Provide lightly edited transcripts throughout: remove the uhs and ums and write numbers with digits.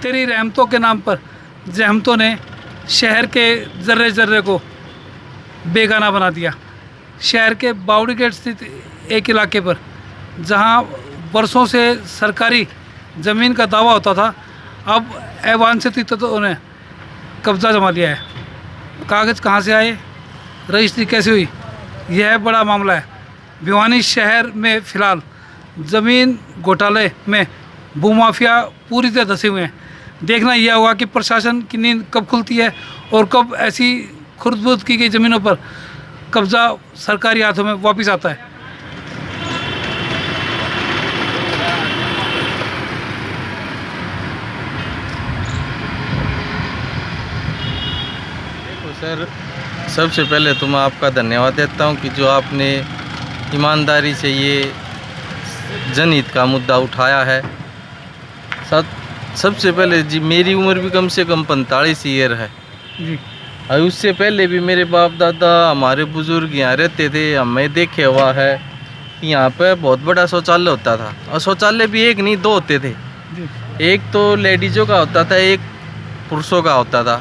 तेरी रहमतों के नाम पर जहमतों ने शहर के जर्रे जर्रे को बेगाना बना दिया। शहर के बावड़ी गेट स्थित एक इलाके पर जहां वर्षों से सरकारी ज़मीन का दावा होता था, अब अवांछित तत्वों ने कब्जा जमा लिया है। कागज़ कहां से आए, रजिस्ट्री कैसे हुई, यह बड़ा मामला है। भिवानी शहर में फ़िलहाल ज़मीन घोटाले में भूमाफिया पूरी तरह धंसे हुए हैं। देखना यह होगा कि प्रशासन की नींद कब खुलती है और कब ऐसी खुर्द-बुर्द की गई ज़मीनों पर कब्ज़ा सरकारी हाथों में वापस आता है। देखो सर, सबसे पहले तो मैं आपका धन्यवाद देता हूं कि जो आपने ईमानदारी से ये जनहित का मुद्दा उठाया है। सबसे पहले जी, मेरी उम्र भी कम से कम 45 ईयर है जी। और उससे पहले भी मेरे बाप दादा, हमारे बुज़ुर्ग यहाँ रहते थे। हमें देखे हुआ है कि यहाँ पे बहुत बड़ा शौचालय होता था, और शौचालय भी एक नहीं दो होते थे। एक तो लेडीज़ों का होता था, एक पुरुषों का होता था।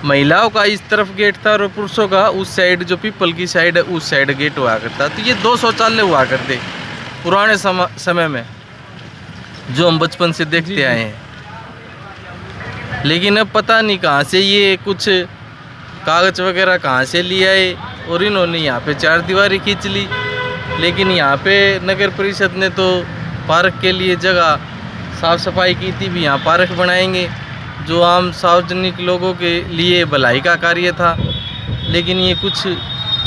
महिलाओं का इस तरफ गेट था और पुरुषों का उस साइड, जो पीपल की साइड है उस साइड गेट हुआ करता। तो ये 2 शौचालय हुआ करते पुराने समय में, जो हम बचपन से देखते आए हैं। लेकिन अब पता नहीं कहाँ से ये कुछ कागज़ वगैरह कहाँ से ले आए और इन्होंने यहाँ पे 4 दीवारी खींच ली। लेकिन यहाँ पे नगर परिषद ने तो पार्क के लिए जगह साफ़ सफाई की थी, भी यहाँ पार्क बनाएंगे, जो आम सार्वजनिक लोगों के लिए भलाई का कार्य था। लेकिन ये कुछ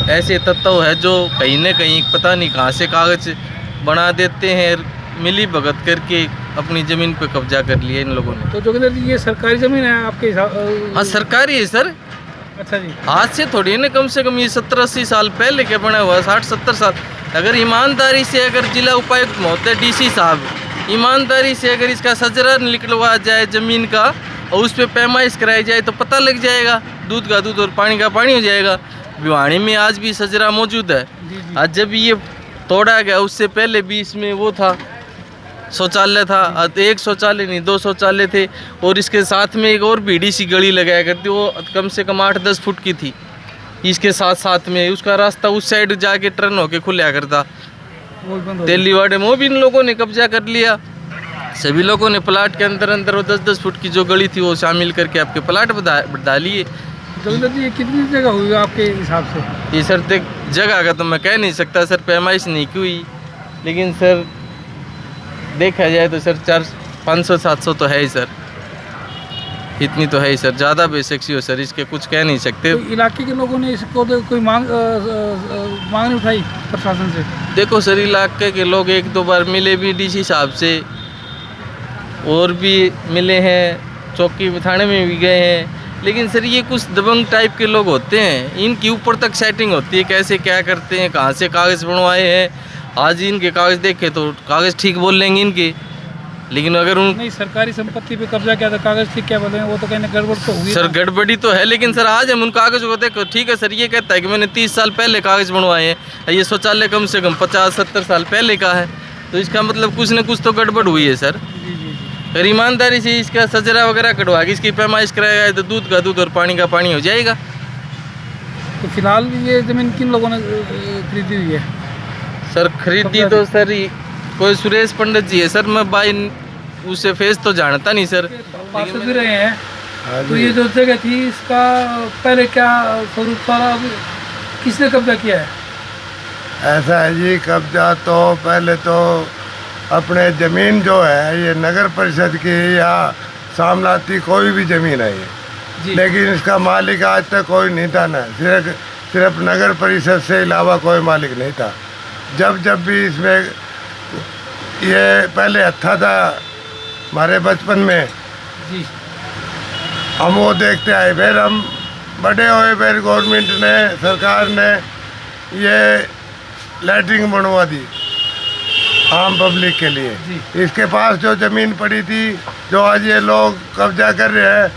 ऐसे तत्व है जो कहीं न कहीं पता नहीं कहाँ से कागज़ बना देते हैं, मिली भगत करके अपनी ज़मीन पे कब्जा कर लिया इन लोगों ने। तो जोगिंदर जी, ये सरकारी ज़मीन है आपके हिसाब? हाँ, सरकारी है सर। अच्छा जी। आज से थोड़ी ना, कम से कम ये 70-80 साल पहले के बना हुआ है, 60-70 साल। अगर ईमानदारी से अगर जिला उपायुक्त महोदय डीसी साहब ईमानदारी से अगर इसका सजरा निकलवा जाए ज़मीन का और उस पर पैमाइश कराई जाए तो पता लग जाएगा, दूध का दूध और पानी का पानी हो जाएगा। भिवानी में आज भी सजरा मौजूद है। आज जब ये तोड़ा गया उससे पहले भी इसमें वो था, शौचालय था। एक शौचालय नहीं, 2 शौचालय थे, और इसके साथ में एक और बीड़ी सी गली लगाया करती, वो कम से कम 8-10 फुट की थी। इसके साथ में उसका रास्ता उस साइड जाके टर्न होके खुला करता। तेलीवाड़े में वो भी इन लोगों ने कब्जा कर लिया। सभी लोगों ने प्लाट के अंदर वो 10-10 फुट की जो गली थी वो शामिल करके आपके प्लाट बढ़ा लिए। जोगिंदर जी, ये कितनी जगह हुई आपके हिसाब से? ये सर देख, जगह का तो मैं कह नहीं सकता सर, पैमाइश नहीं की हुई। लेकिन सर देखा जाए तो सर 500-700 तो है ही सर, इतनी तो है ही सर, ज़्यादा बेशक हो सर, इसके कुछ कह नहीं सकते। तो इलाके के लोगों ने इसको तो कोई मांग नहीं उठाई प्रशासन से? देखो सर, इलाके के लोग 1-2 बार मिले भी डीसी साहब से, और भी मिले हैं, चौकी थाने में भी गए हैं। लेकिन सर ये कुछ दबंग टाइप के लोग होते हैं, इनकी ऊपर तक सेटिंग होती है, कैसे क्या करते हैं, कहाँ से कागज़ बनवाए हैं। आज इनके कागज़ देखे तो कागज़ ठीक बोल लेंगे इनके, लेकिन अगर उन नहीं, सरकारी संपत्ति पे कब्जा किया था, कागज़ ठीक क्या बोलेंगे, वो तो कहने गड़बड़ तो हुई सर। गड़बड़ी तो है, लेकिन सर आज हम उन कागज़ों को देखो, ठीक है सर, ये कहता है कि मैंने 30 साल पहले कागज़ बनवाए हैं, ये शौचालय कम से कम 50-70 साल पहले का है, तो इसका मतलब कुछ न कुछ तो गड़बड़ हुई है सर। अगर ईमानदारी से इसका सजरा वगैरह कटवा के इसकी पैमाइश कराया जाए तो दूध का दूध और पानी का पानी हो जाएगा। तो फिलहाल ये ज़मीन किन लोगों ने खरीदी हुई है? सर खरीदी तो सर कोई सुरेश पंडित जी है सर, मैं बाई उसे फेस तो जानता नहीं सर। पास भी रहे हैं। तो ये जो जगह थी इसका पहले क्या स्वरूप था, अब किसने कब्जा किया है? ऐसा है जी, कब्जा तो पहले तो अपने ज़मीन जो है ये नगर परिषद की या सामलाती कोई भी ज़मीन है ये, लेकिन इसका मालिक आज तक कोई नहीं था ना, सिर्फ नगर परिषद से अलावा कोई मालिक नहीं था। जब भी इसमें ये पहले अच्छा था, हमारे बचपन में जी हम वो देखते आए, फिर हम बड़े हुए, फिर गवर्नमेंट ने, सरकार ने ये लैट्रिन बनवा दी आम पब्लिक के लिए। इसके पास जो ज़मीन पड़ी थी, जो आज ये लोग कब्जा कर रहे हैं,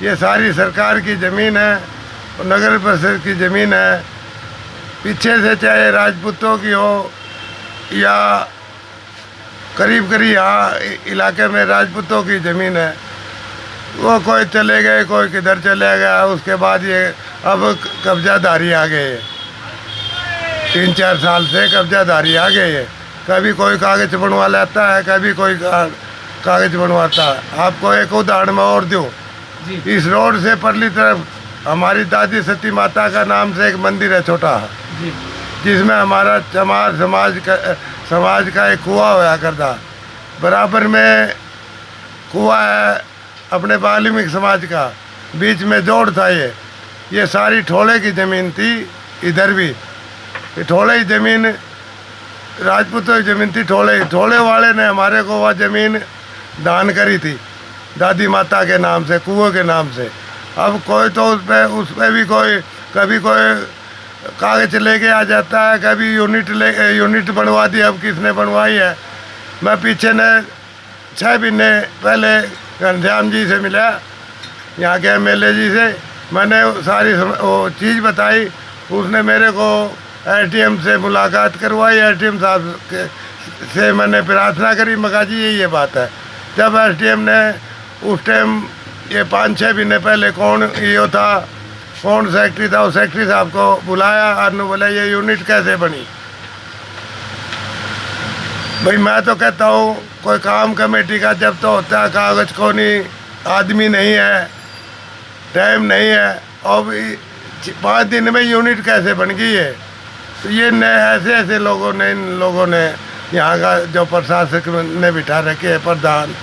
ये सारी सरकार की ज़मीन है और नगर परिषद की ज़मीन है। पीछे से चाहे राजपूतों की हो या करीब यहाँ इलाके में राजपूतों की ज़मीन है, वो कोई चले गए, कोई किधर चले गया। उसके बाद ये अब कब्जाधारी आ गए, 3-4 साल से कब्जाधारी आ गए है। कभी कोई कागज़ बनवा लेता है, कभी कोई कागज़ बनवाता है। आपको एक उदाहरण मैं और दूँ, जी इस रोड से परली तरफ हमारी दादी सती माता का नाम से एक मंदिर है छोटा, जी जिसमें हमारा चमार समाज का एक कुआं होया करता। बराबर में कुआं है अपने वाल्मीकि समाज का, बीच में जोड़ था। ये सारी ठोले की ज़मीन थी। इधर भी ये ठोले की ज़मीन, राजपूतों की ज़मीन थी। ठोले वाले ने हमारे को वह ज़मीन दान करी थी दादी माता के नाम से, कुएं के नाम से। अब कोई तो उस पर भी कोई कभी कोई कागज़ लेके आ जाता है, कभी यूनिट बनवा दी। अब किसने बनवाई है? मैं पीछे ने 6 महीने पहले घनश्याम जी से मिला, यहाँ के MLA जी से। मैंने सारी वो चीज़ बताई, उसने मेरे को ATM से मुलाकात करवाई। ATM साहब से मैंने प्रार्थना करी, मगा जी ये बात है। जब SDM ने उस टाइम ये 5-6 महीने पहले कौन सेक्रेटरी था, उस सेक्रेटरी साहब को बुलाया और ने बोला ये यूनिट कैसे बनी। भाई मैं तो कहता हूँ कोई काम कमेटी का जब तो होता है, कागज़ को नहीं, आदमी नहीं है, टाइम नहीं है, और 5 दिन में यूनिट कैसे बन गई है। तो ये ऐसे लोगों ने यहाँ का जो प्रशासक ने बिठा रखे है, प्रधान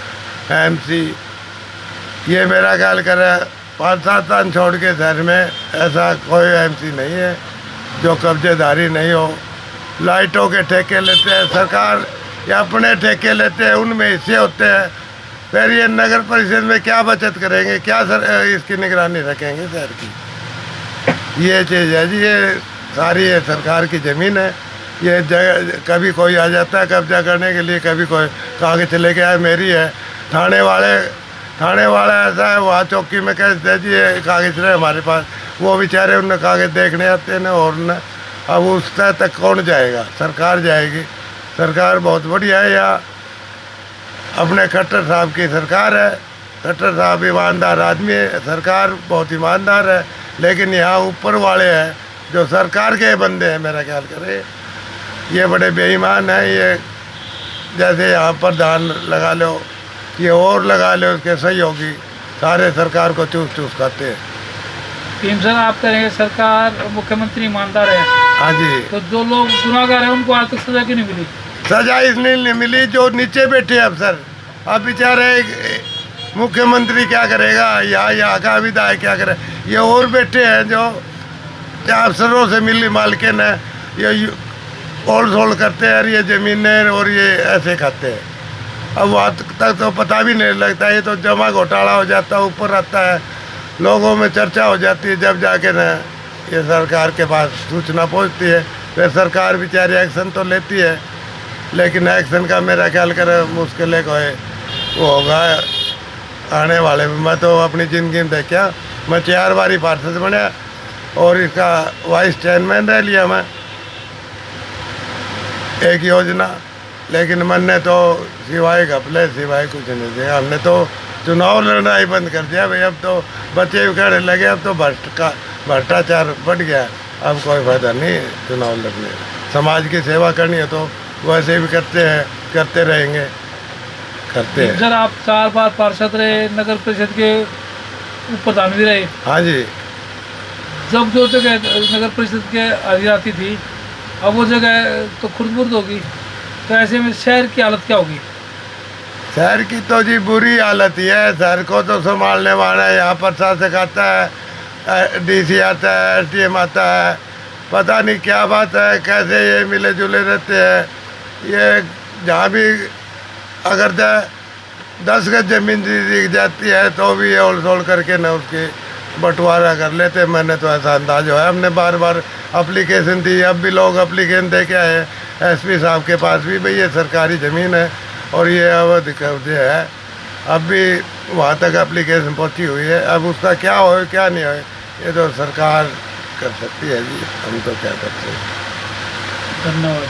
MC, ये मेरा ख्याल करे 5-7 साल छोड़ के शहर में ऐसा कोई MC नहीं है जो कब्जेदारी नहीं हो। लाइटों के ठेके लेते हैं सरकार, या अपने ठेके लेते हैं, उनमें हिस्से होते हैं। फिर ये नगर परिषद में क्या बचत करेंगे, क्या इसकी निगरानी रखेंगे शहर की। ये चीज़ है जी, ये सारी ये सरकार की ज़मीन है। ये जगह कभी कोई आ जाता है कब्जा करने के लिए, कभी कोई कागज़ लेके आए मेरी है। थाने वाला ऐसा है, वहाँ चौकी में कह देते जी ये कागज़ रहे हमारे पास, वो बेचारे उन्हें कागज़ देखने आते हैं और न अब उस तक कौन जाएगा? सरकार जाएगी। सरकार बहुत बढ़िया है, यहाँ अपने खट्टर साहब की सरकार है। खट्टर साहब ईमानदार आदमी है, सरकार बहुत ईमानदार है। लेकिन यहाँ ऊपर वाले हैं जो सरकार के बंदे हैं, मेरा ख्याल करे ये बड़े बेईमान हैं। ये जैसे यहाँ प्रधान लगा लो, ये और लगा लो, उसके सहयोगी सारे सरकार को चूस खाते हैं। पीएम सर, आप करेंगे सरकार और मुख्यमंत्री ईमानदार है, हाँ जी। तो जो लोग गुनाहगार हैं उनको आज तक सजा क्यों नहीं मिली? सजा इसलिए नहीं मिली जो नीचे बैठे अफसर। अब बेचारे मुख्यमंत्री क्या करेगा, यहाँ का विधायक क्या करे, ये और बैठे हैं जो अफसरों से मिली मालकिन है, ये ओल सोल करते हैं, ये ज़मीनें और ये ऐसे खाते हैं। अब वहाँ तक तो पता भी नहीं लगता, ये तो जमा घोटाला हो जाता है, ऊपर आता है, लोगों में चर्चा हो जाती है, जब जाके न ये सरकार के पास सूचना पहुँचती है। फिर सरकार बेचारी एक्शन तो लेती है, लेकिन एक्शन का मेरा ख्याल करे मुश्किल है कोई वो होगा आने वाले में। मैं तो अपनी ज़िंदगी में देखा, मैं 4 बारी पार्षद बना और इसका वाइस चेयरमैन रह लिया मैं एक योजना। लेकिन मैंने तो सिवाय घपले सिवाय कुछ नहीं दिया। हमने तो चुनाव लड़ना ही बंद कर दिया भाई। अब तो बच्चे कहने लगे, अब तो भ्रष्टाचार बढ़ गया, अब कोई फायदा नहीं है चुनाव लड़ने। समाज की सेवा करनी है तो वैसे भी करते रहेंगे, करते हैं। सर, आप 4 बार पार्षद रहे, नगर परिषद के उप प्रधान भी रहे। हाँ जी। जब जो जगह नगर परिषद के आती थी, अब वो जगह तो खुर्द-बुर्द होगी, तो ऐसे में शहर की हालत क्या होगी? शहर की तो जी बुरी हालत ही है। शहर को तो संभालने वाला है, यहाँ प्रशासक आता है, DC आता है, SDM आता है, पता नहीं क्या बात है, कैसे ये मिले जुले रहते हैं। ये जहाँ भी अगर 10 गज ज़मीन दिख जाती है तो भी ये ओल सोल करके ना उसकी बंटवारा कर लेते। मैंने तो ऐसा अंदाज है, हमने बार एप्लीकेशन दी, अब भी लोग एप्लीकेशन दे के आए SP साहब के पास भी, भाई ये सरकारी ज़मीन है और ये अवधि कब्जे है। अब भी वहाँ तक एप्लीकेशन पहुँची हुई है, अब उसका क्या हो क्या नहीं हो ये तो सरकार कर सकती है जी, हम तो क्या करते हैं। धन्यवाद।